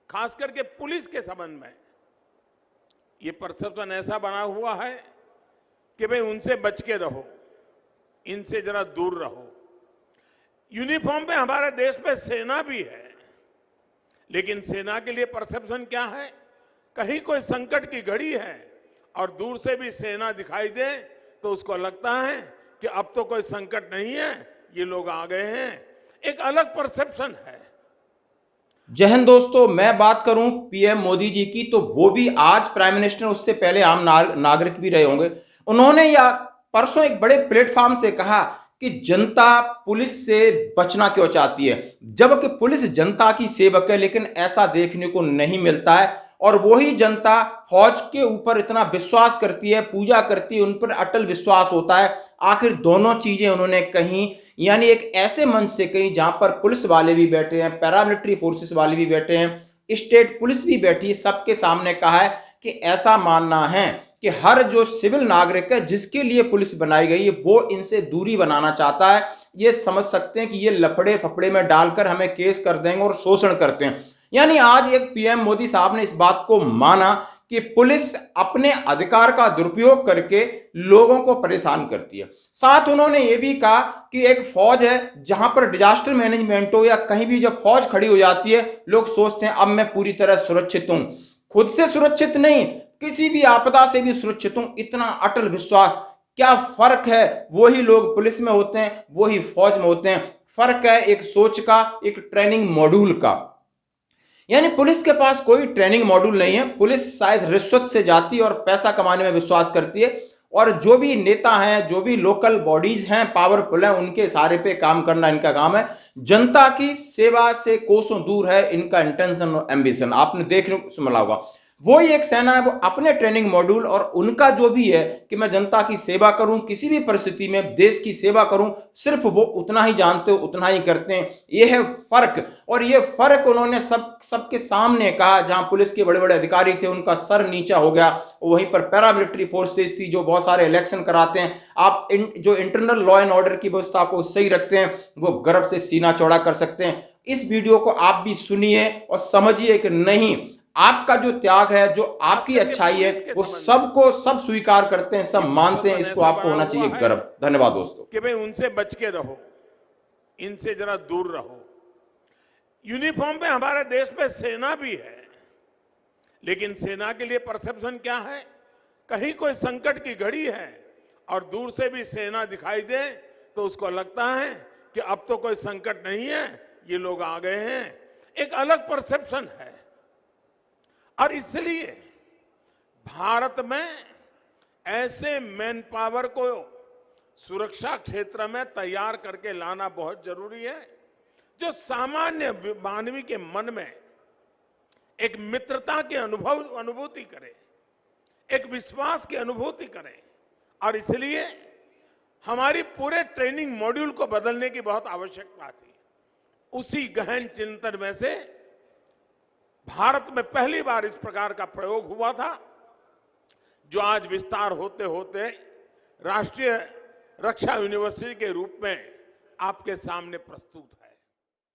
खास करके पुलिस के संबंध में ये परसेप्शन ऐसा बना हुआ है कि भाई उनसे बच के रहो, इनसे जरा दूर रहो। यूनिफॉर्म पे हमारे देश में सेना भी है, लेकिन सेना के लिए परसेप्शन क्या है? कहीं कोई संकट की घड़ी है और दूर से भी सेना दिखाई दे तो उसको लगता है कि अब तो कोई संकट नहीं है, ये लोग आ गए हैं। एक अलग परसेप्शन है। जय हिंद दोस्तों, मैं बात करूं पीएम मोदी जी की तो वो भी आज प्राइम मिनिस्टर, उससे पहले आम नागरिक भी रहे होंगे। उन्होंने या परसों एक बड़े प्लेटफॉर्म से कहा कि जनता पुलिस से बचना क्यों चाहती है, जबकि पुलिस जनता की सेवक है, लेकिन ऐसा देखने को नहीं मिलता है। और वही जनता फौज के ऊपर इतना विश्वास करती है, पूजा करती है, उन पर अटल विश्वास होता है। आखिर दोनों चीजें उन्होंने कहीं, यानी एक ऐसे मंच से कहीं जहां पर पुलिस वाले भी बैठे हैं, पैरामिलिट्री फोर्सेस वाले भी बैठे हैं, स्टेट पुलिस भी बैठी है, सबके सामने कहा है कि ऐसा मानना है कि हर जो सिविल नागरिक है जिसके लिए पुलिस बनाई गई है वो इनसे दूरी बनाना चाहता है। ये समझ सकते हैं कि ये लफड़े फफड़े में डालकर हमें केस कर देंगे और शोषण करते हैं। यानी आज एक पीएम मोदी साहब ने इस बात को माना कि पुलिस अपने अधिकार का दुरुपयोग करके लोगों को परेशान करती है। साथ उन्होंने ये भी कहा कि एक फौज है जहां पर डिजास्टर मैनेजमेंट हो या कहीं भी जब फौज खड़ी हो जाती है, लोग सोचते हैं अब मैं पूरी तरह सुरक्षित हूं। खुद से सुरक्षित नहीं, किसी भी आपदा से भी सुरक्षित हूं, इतना अटल विश्वास। क्या फर्क है? वही लोग पुलिस में होते हैं, वही फौज में होते हैं। फर्क है एक सोच का, एक ट्रेनिंग मॉड्यूल का। यानी पुलिस के पास कोई ट्रेनिंग मॉड्यूल नहीं है। पुलिस शायद रिश्वत से जाती है और पैसा कमाने में विश्वास करती है, और जो भी नेता हैं, जो भी लोकल बॉडीज हैं, पावरफुल हैं, उनके इशारे पे काम करना इनका काम है। जनता की सेवा से कोसों दूर है इनका इंटेंशन और एम्बिशन। आपने देखने को मिला होगा, वो ही एक सेना है, वो अपने ट्रेनिंग मॉड्यूल और उनका जो भी है कि मैं जनता की सेवा करूं, किसी भी परिस्थिति में देश की सेवा करूं, सिर्फ वो उतना ही जानते हो, उतना ही करते हैं। ये है फर्क। और ये फर्क उन्होंने सबके सामने कहा। जहां पुलिस के बड़े बड़े अधिकारी थे उनका सर नीचा हो गया, वहीं पर पैरामिलिट्री फोर्सेस थी जो बहुत सारे इलेक्शन कराते हैं, आप जो इंटरनल लॉ एंड ऑर्डर की व्यवस्था को सही रखते हैं, वो गर्व से सीना चौड़ा कर सकते हैं। इस वीडियो को आप भी सुनिए और समझिए कि नहीं, आपका जो त्याग है, जो आपकी अच्छाई है, वो सबको सब स्वीकार करते हैं, सब मानते हैं। इसको आपको होना चाहिए गर्व। धन्यवाद दोस्तों। कि भाई उनसे बच के रहो, इनसे जरा दूर रहो। यूनिफॉर्म पे हमारे देश में सेना भी है, लेकिन सेना के लिए परसेप्शन क्या है? कहीं कोई संकट की घड़ी है और दूर से भी सेना दिखाई दे तो उसको लगता है कि अब तो कोई संकट नहीं है, ये लोग आ गए हैं। एक अलग परसेप्शन है। और इसलिए भारत में ऐसे मैन पावर को सुरक्षा क्षेत्र में तैयार करके लाना बहुत जरूरी है, जो सामान्य मानवी के मन में एक मित्रता की अनुभूति करे, एक विश्वास की अनुभूति करे। और इसलिए हमारी पूरे ट्रेनिंग मॉड्यूल को बदलने की बहुत आवश्यकता थी। उसी गहन चिंतन में से भारत में पहली बार इस प्रकार का प्रयोग हुआ था, जो आज विस्तार होते होते राष्ट्रीय रक्षा यूनिवर्सिटी के रूप में आपके सामने प्रस्तुत है।